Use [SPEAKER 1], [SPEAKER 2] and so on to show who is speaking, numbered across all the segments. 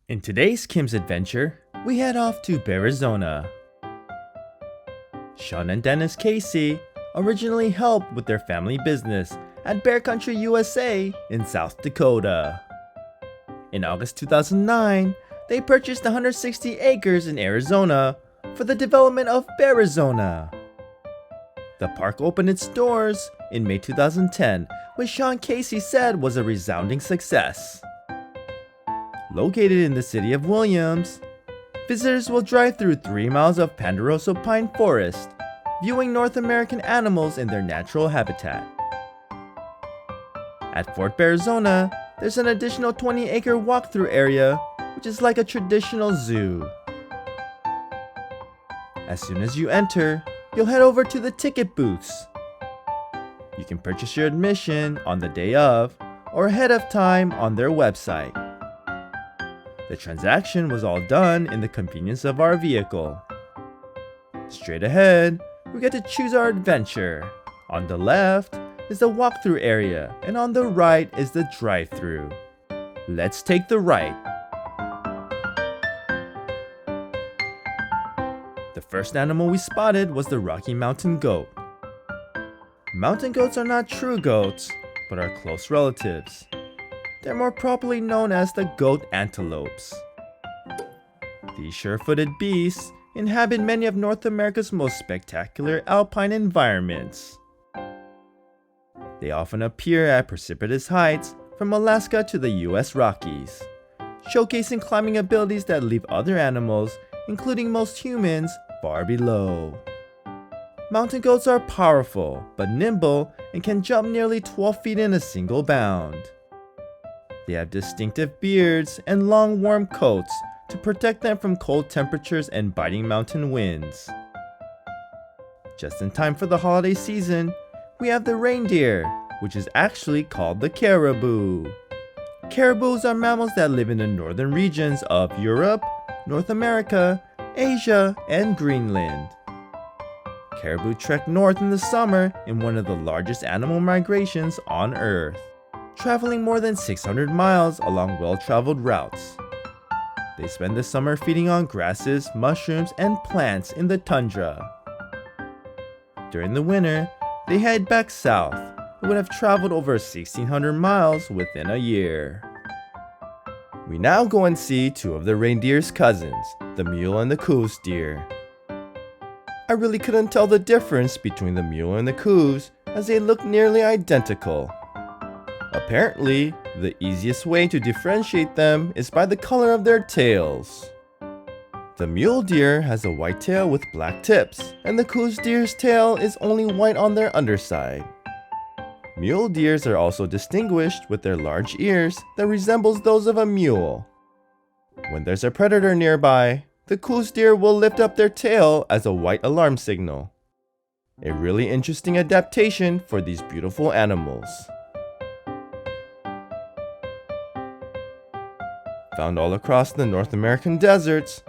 [SPEAKER 1] In today's Kim's adventure, we head off to Bearizona. Sean and Dennis Casey originally helped with their family business at Bear Country USA in South Dakota. In August 2009, they purchased 160 acres in Arizona for the development of Bearizona. The park opened its doors in May 2010, which Sean Casey said was a resounding success. Located in the city of Williams, visitors will drive through 3 miles of ponderosa pine forest, viewing North American animals in their natural habitat. At Fort Bearizona, there's an additional 20-acre walk-through area, which is like a traditional zoo. As soon as you enter, you'll head over to the ticket booths. You can purchase your admission on the day of or ahead of time on their website. The transaction was all done in the convenience of our vehicle. Straight ahead, we get to choose our adventure. On the left is the walk-through area, and on the right is the drive-through. Let's take the right. The first animal we spotted was the Rocky Mountain goat. Mountain goats are not true goats, but are close relatives. They're more properly known as the goat antelopes. These sure-footed beasts inhabit many of North America's most spectacular alpine environments. They often appear at precipitous heights from Alaska to the US Rockies, showcasing climbing abilities that leave other animals, including most humans, far below. Mountain goats are powerful but nimble and can jump nearly 12 feet in a single bound. They have distinctive beards and long warm coats to protect them from cold temperatures and biting mountain winds. Just in time for the holiday season, we have the reindeer, which is actually called the caribou. Caribous are mammals that live in the northern regions of Europe, North America, Asia, and Greenland. Caribou trek north in the summer in one of the largest animal migrations on Earth, traveling more than 600 miles along well-traveled routes. They spend the summer feeding on grasses, mushrooms, and plants in the tundra. During the winter, they head back south and would have traveled over 1,600 miles within a year. We now go and see two of the reindeer's cousins, the mule and the coos deer. I really couldn't tell the difference between the mule and the coos, as they look nearly identical. Apparently, the easiest way to differentiate them is by the color of their tails. The mule deer has a white tail with black tips, and the coos deer's tail is only white on their underside. Mule deers are also distinguished with their large ears that resembles those of a mule. When there's a predator nearby, the coos deer will lift up their tail as a white alarm signal. A really interesting adaptation for these beautiful animals. Found all across the North American deserts,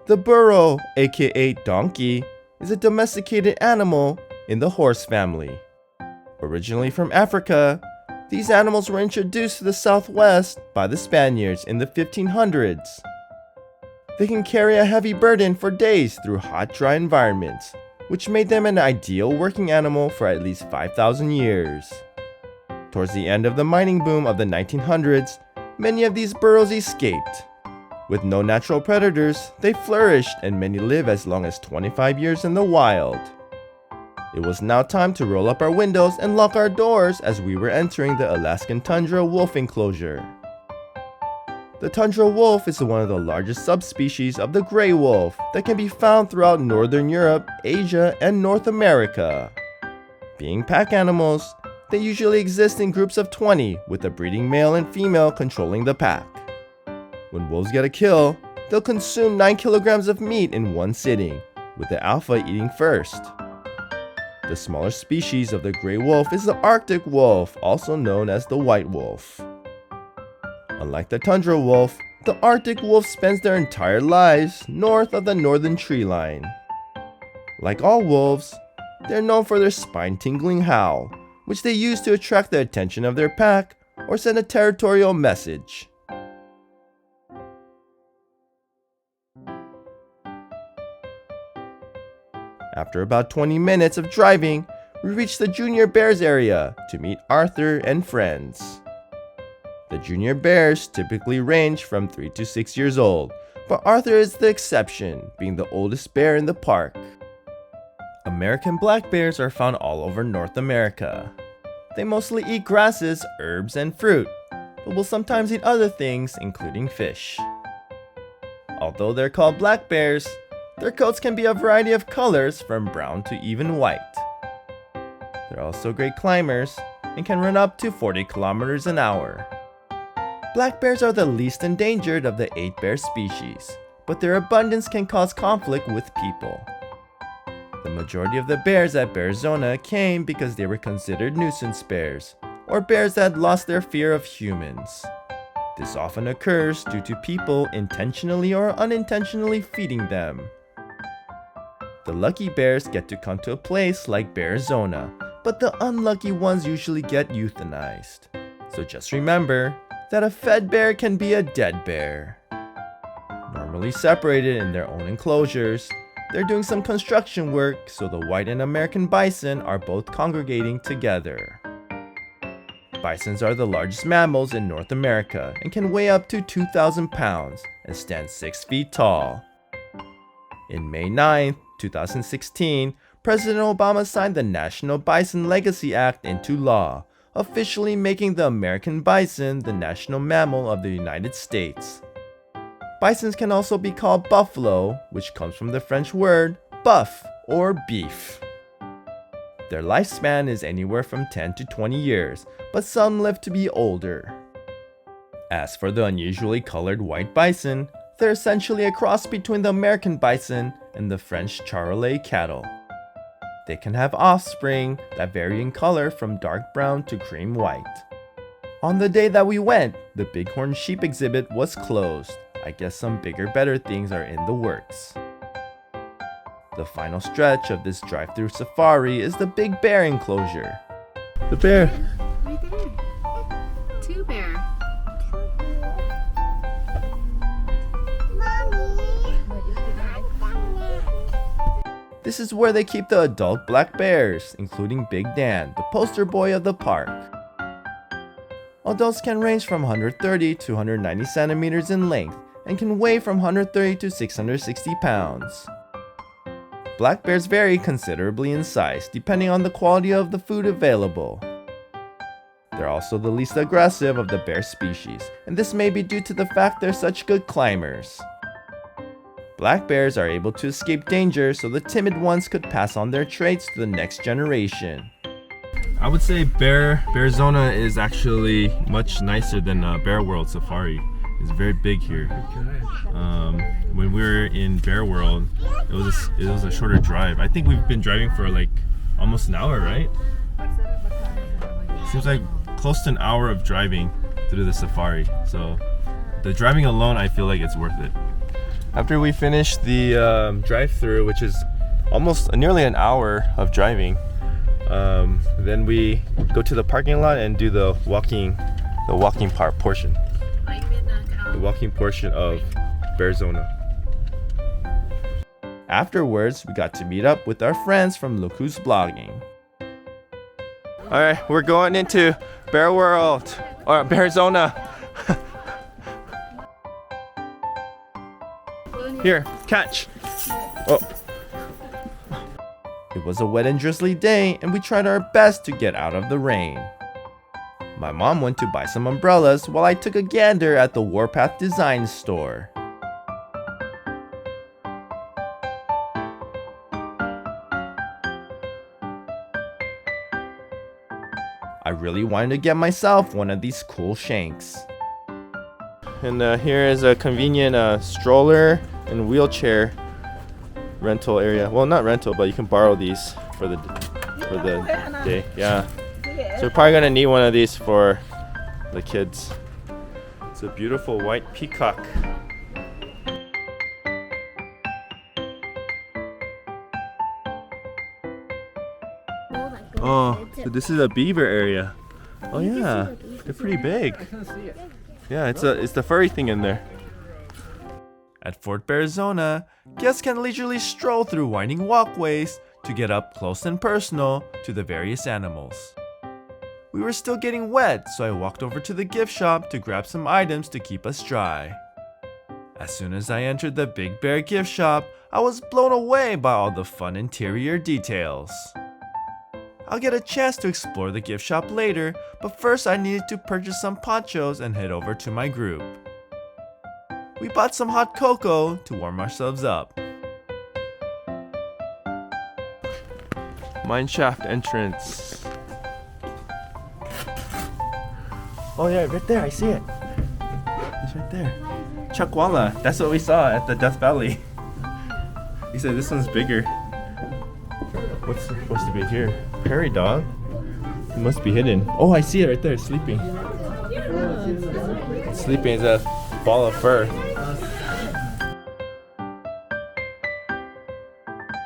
[SPEAKER 1] the burro, aka donkey, is a domesticated animal in the horse family. Originally from Africa, these animals were introduced to the Southwest by the Spaniards in the 1500s. They can carry a heavy burden for days through hot, dry environments, which made them an ideal working animal for at least 5,000 years. Towards the end of the mining boom of the 1900s, many of these burros escaped. With no natural predators, they flourished and many live as long as 25 years in the wild. It was now time to roll up our windows and lock our doors as we were entering the Alaskan tundra wolf enclosure. The tundra wolf is one of the largest subspecies of the gray wolf that can be found throughout northern Europe, Asia, and North America. Being pack animals, they usually exist in groups of 20, with a breeding male and female controlling the pack. When wolves get a kill, they'll consume 9 kilograms of meat in one sitting, with the alpha eating first. The smaller species of the gray wolf is the Arctic wolf, also known as the white wolf. Unlike the tundra wolf, the Arctic wolf spends their entire lives north of the northern tree line. Like all wolves, they're known for their spine-tingling howl, which they use to attract the attention of their pack or send a territorial message. After about 20 minutes of driving, we reached the junior bears area to meet Arthur and friends. The junior bears typically range from 3 to 6 years old, but Arthur is the exception, being the oldest bear in the park. American black bears are found all over North America. They mostly eat grasses, herbs, and fruit, but will sometimes eat other things, including fish. Although they're called black bears, their coats can be a variety of colors from brown to even white. They're also great climbers and can run up to 40 kilometers an hour. Black bears are the least endangered of the 8 bear species, but their abundance can cause conflict with people. The majority of the bears at Bearizona came because they were considered nuisance bears, or bears that lost their fear of humans. This often occurs due to people intentionally or unintentionally feeding them. The lucky bears get to come to a place like Bearizona, but the unlucky ones usually get euthanized. So just remember that a fed bear can be a dead bear. Normally separated in their own enclosures, they're doing some construction work, so the white and American bison are both congregating together. Bisons are the largest mammals in North America and can weigh up to 2,000 pounds and stand 6 feet tall. In May 9, 2016, President Obama signed the National Bison Legacy Act into law, officially making the American bison the national mammal of the United States. Bisons can also be called buffalo, which comes from the French word buff or beef. Their lifespan is anywhere from 10 to 20 years, but some live to be older. As for the unusually colored white bison, they're essentially a cross between the American bison and the French Charolais cattle. They can have offspring that vary in color from dark brown to cream white. On the day that we went, the bighorn sheep exhibit was closed. I guess some bigger, better things are in the works. The final stretch of this drive-thru safari is the big bear enclosure. The bear!
[SPEAKER 2] Right there. 2 bear.
[SPEAKER 1] This is where they keep the adult black bears, including Big Dan, the poster boy of the park. Adults can range from 130 to 190 centimeters in length and can weigh from 130 to 660 pounds. Black bears vary considerably in size depending on the quality of the food available. They're also the least aggressive of the bear species, and this may be due to the fact they're such good climbers. Black bears are able to escape danger, so the timid ones could pass on their traits to the next generation. I would say Bearizona is actually much nicer than Bear World Safari. It's very big here. When we were in Bear World, it was a shorter drive. I think we've been driving for like almost an hour, right? Seems like close to an hour of driving through the safari. So the driving alone, I feel like it's worth it. After we finished the drive-through, which is almost nearly an hour of driving, then we go to the parking lot and do the walking portion. The walking portion of Bearizona. Afterwards, we got to meet up with our friends from Look Who's Blogging. Alright, we're going into Bear World, or Bearizona. Here, catch! Oh. It was a wet and drizzly day, and we tried our best to get out of the rain. My mom went to buy some umbrellas while I took a gander at the Warpath Design store. I really wanted to get myself one of these cool shanks. And here is a convenient stroller and wheelchair rental area. Well, not rental, but you can borrow these for the day. Yeah. So we're probably gonna need one of these for the kids. It's a beautiful white peacock. Oh, so this is a beaver area. Oh yeah, they're pretty big. Yeah, it's the furry thing in there. At Fort Bearizona, guests can leisurely stroll through winding walkways to get up close and personal to the various animals. We were still getting wet, so I walked over to the gift shop to grab some items to keep us dry. As soon as I entered the Big Bear gift shop, I was blown away by all the fun interior details. I'll get a chance to explore the gift shop later, but first I needed to purchase some ponchos and head over to my group. We bought some hot cocoa to warm ourselves up. Mineshaft entrance. Oh yeah, right there, I see it. It's right there. Chuckwalla, that's what we saw at the Death Valley. He said this one's bigger. What's supposed to be here? Prairie dog? It must be hidden. Oh, I see it right there, it's sleeping. It's sleeping, it's a ball of fur.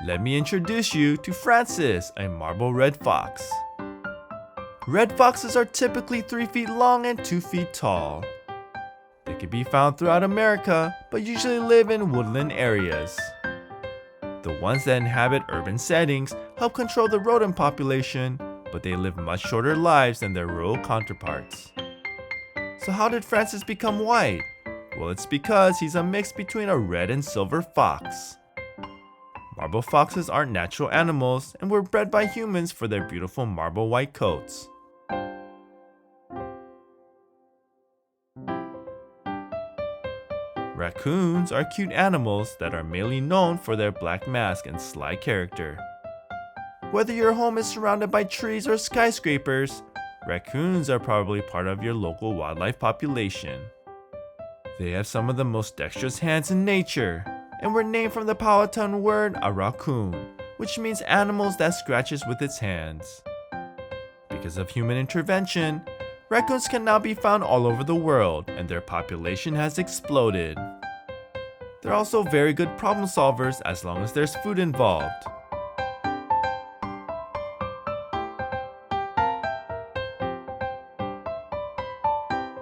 [SPEAKER 1] Let me introduce you to Francis, a marble red fox. Red foxes are typically 3 feet long and 2 feet tall. They can be found throughout America, but usually live in woodland areas. The ones that inhabit urban settings help control the rodent population, but they live much shorter lives than their rural counterparts. So how did Francis become white? Well, it's because he's a mix between a red and silver fox. Marble foxes aren't natural animals and were bred by humans for their beautiful marble white coats. Raccoons are cute animals that are mainly known for their black mask and sly character. Whether your home is surrounded by trees or skyscrapers, raccoons are probably part of your local wildlife population. They have some of the most dexterous hands in nature, and were named from the Powhatan word a raccoon, which means animals that scratches with its hands. Because of human intervention, raccoons can now be found all over the world, and their population has exploded. They're also very good problem solvers as long as there's food involved.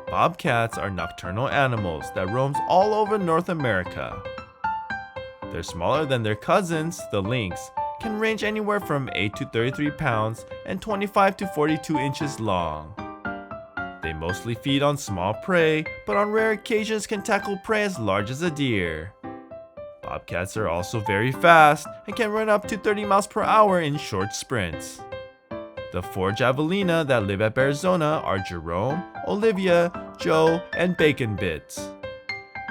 [SPEAKER 1] Bobcats are nocturnal animals that roam all over North America. They're smaller than their cousins, the lynx, can range anywhere from 8 to 33 pounds and 25 to 42 inches long. They mostly feed on small prey, but on rare occasions can tackle prey as large as a deer. Bobcats are also very fast and can run up to 30 miles per hour in short sprints. The 4 javelina that live at Bearizona are Jerome, Olivia, Joe, and Bacon Bits.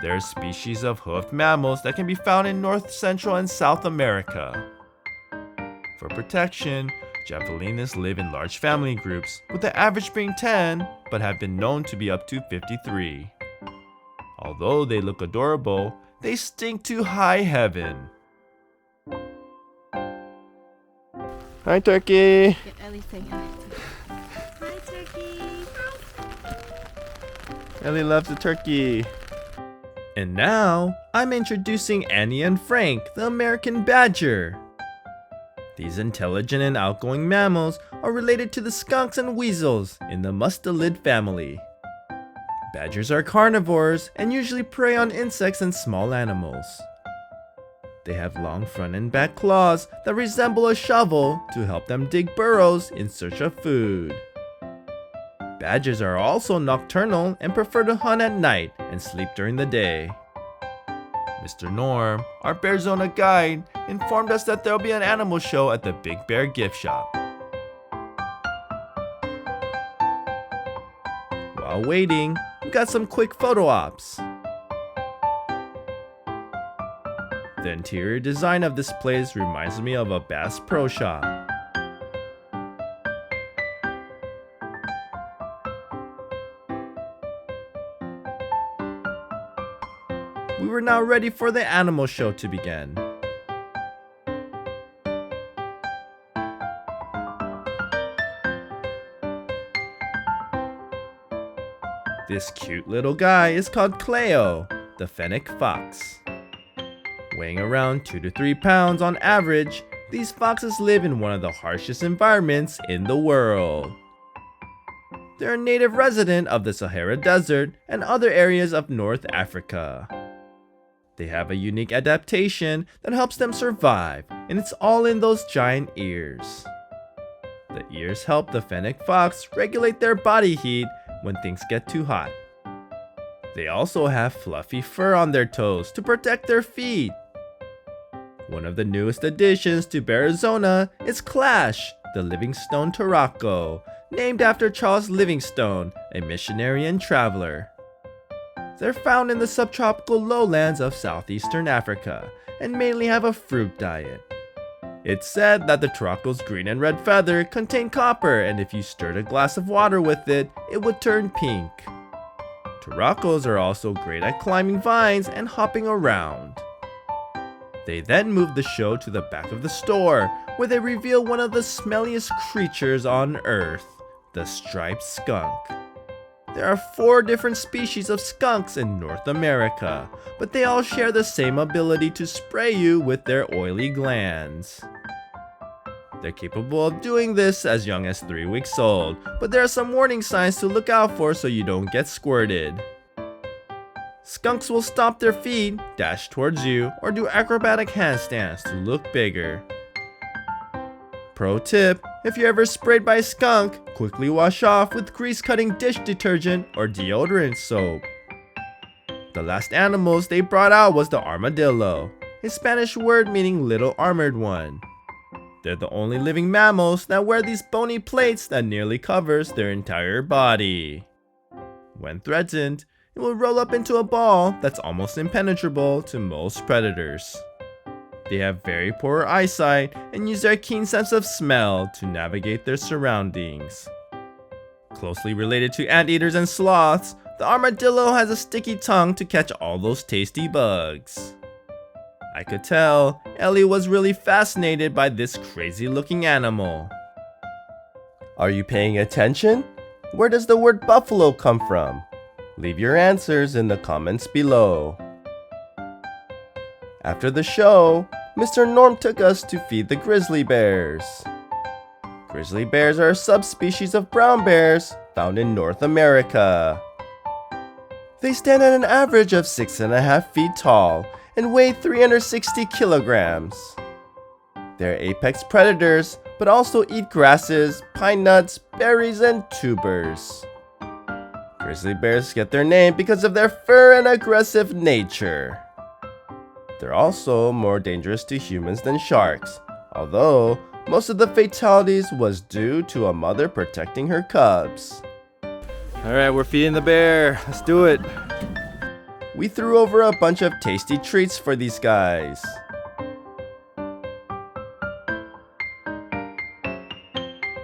[SPEAKER 1] They're a species of hoofed mammals that can be found in North, Central, and South America. For protection, javelinas live in large family groups, with the average being 10, but have been known to be up to 53. Although they look adorable, they stink to high heaven. Hi, Turkey!
[SPEAKER 2] Get Ellie saying hi. Hi, Turkey!
[SPEAKER 1] Ellie loves the turkey. And now, I'm introducing Annie and Frank, the American badger. These intelligent and outgoing mammals are related to the skunks and weasels in the mustelid family. Badgers are carnivores and usually prey on insects and small animals. They have long front and back claws that resemble a shovel to help them dig burrows in search of food. Badgers are also nocturnal and prefer to hunt at night and sleep during the day. Mr. Norm, our Bearizona guide, informed us that there will be an animal show at the Big Bear gift shop. While waiting, we got some quick photo ops. The interior design of this place reminds me of a Bass Pro Shop. We were now ready for the animal show to begin. This cute little guy is called Cleo, the fennec fox. Weighing around 2 to 3 pounds on average, these foxes live in one of the harshest environments in the world. They're a native resident of the Sahara Desert and other areas of North Africa. They have a unique adaptation that helps them survive, and it's all in those giant ears. The ears help the fennec fox regulate their body heat when things get too hot. They also have fluffy fur on their toes to protect their feet. One of the newest additions to Bearizona is Clash, the Livingstone Turaco, named after Charles Livingstone, a missionary and traveler. They're found in the subtropical lowlands of southeastern Africa and mainly have a fruit diet. It's said that the Turaco's green and red feather contain copper, and if you stirred a glass of water with it, it would turn pink. Turacos are also great at climbing vines and hopping around. They then move the show to the back of the store, where they reveal one of the smelliest creatures on Earth, the striped skunk. There are 4 different species of skunks in North America, but they all share the same ability to spray you with their oily glands. They're capable of doing this as young as 3 weeks old, but there are some warning signs to look out for so you don't get squirted. Skunks will stomp their feet, dash towards you, or do acrobatic handstands to look bigger. Pro tip, if you're ever sprayed by a skunk, quickly wash off with grease-cutting dish detergent or deodorant soap. The last animals they brought out was the armadillo, a Spanish word meaning little armored one. They're the only living mammals that wear these bony plates that nearly covers their entire body. When threatened, it will roll up into a ball that's almost impenetrable to most predators. They have very poor eyesight and use their keen sense of smell to navigate their surroundings. Closely related to anteaters and sloths, the armadillo has a sticky tongue to catch all those tasty bugs. I could tell Ellie was really fascinated by this crazy looking animal. Are you paying attention? Where does the word buffalo come from? Leave your answers in the comments below. After the show, Mr. Norm took us to feed the grizzly bears. Grizzly bears are a subspecies of brown bears found in North America. They stand at an average of 6.5 feet tall and weigh 360 kilograms. They're apex predators, but also eat grasses, pine nuts, berries, and tubers. Grizzly bears get their name because of their fur and aggressive nature. They're also more dangerous to humans than sharks, although most of the fatalities was due to a mother protecting her cubs. Alright, we're feeding the bear. Let's do it. We threw over a bunch of tasty treats for these guys.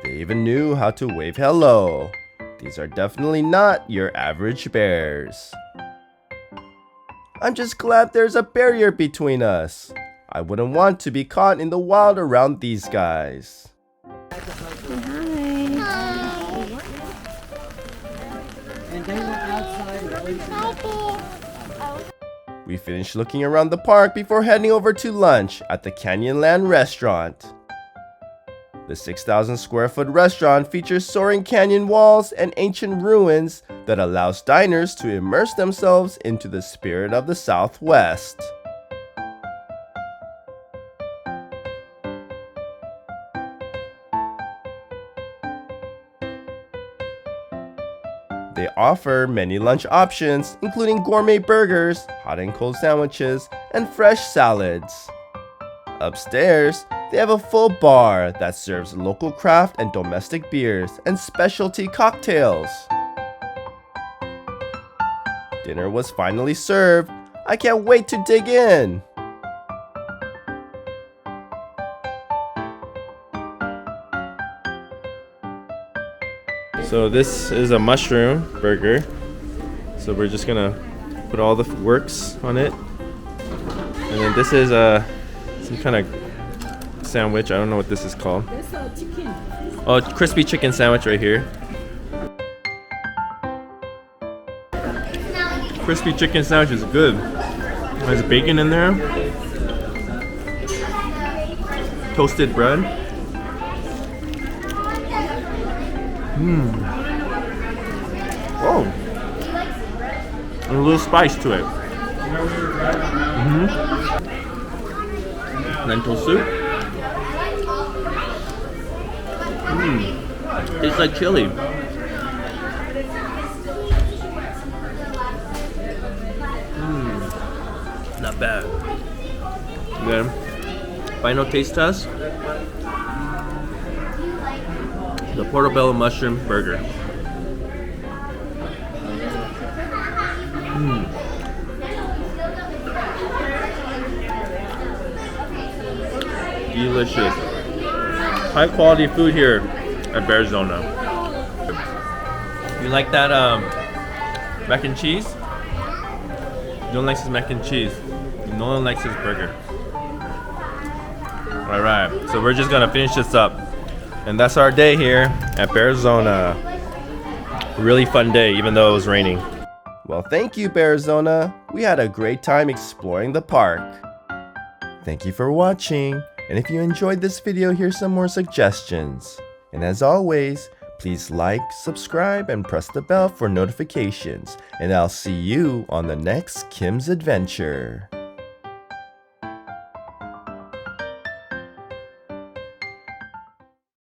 [SPEAKER 1] They even knew how to wave hello. These are definitely not your average bears. I'm just glad there's a barrier between us. I wouldn't want to be caught in the wild around these guys. We finished looking around the park before heading over to lunch at the Canyonland Restaurant. The 6,000 square foot restaurant features soaring canyon walls and ancient ruins that allows diners to immerse themselves into the spirit of the Southwest. They offer many lunch options, including gourmet burgers, hot and cold sandwiches, and fresh salads. Upstairs, they have a full bar that serves local craft and domestic beers and specialty cocktails. Dinner was finally served. I can't wait to dig in. So this is a mushroom burger. So we're just gonna put all the works on it. And then this is some kind of sandwich. I don't know what this is called.
[SPEAKER 3] There's a chicken.
[SPEAKER 1] Oh, crispy chicken sandwich right here. Crispy chicken sandwich is good. There's bacon in there. Toasted bread. Oh. And a little spice to it. Lentil soup. Tastes like chili. Not bad. Then, final taste test. The portobello mushroom burger. Delicious. High quality food here at Bearizona. You like that mac and cheese? No one likes his mac and cheese. No one likes his burger. Alright, so we're just gonna finish this up. And that's our day here at Bearizona. Really fun day, even though it was raining. Well, thank you, Bearizona. We had a great time exploring the park. Thank you for watching. And if you enjoyed this video, here's some more suggestions. And as always, please like, subscribe, and press the bell for notifications. And I'll see you on the next Kim's Adventure.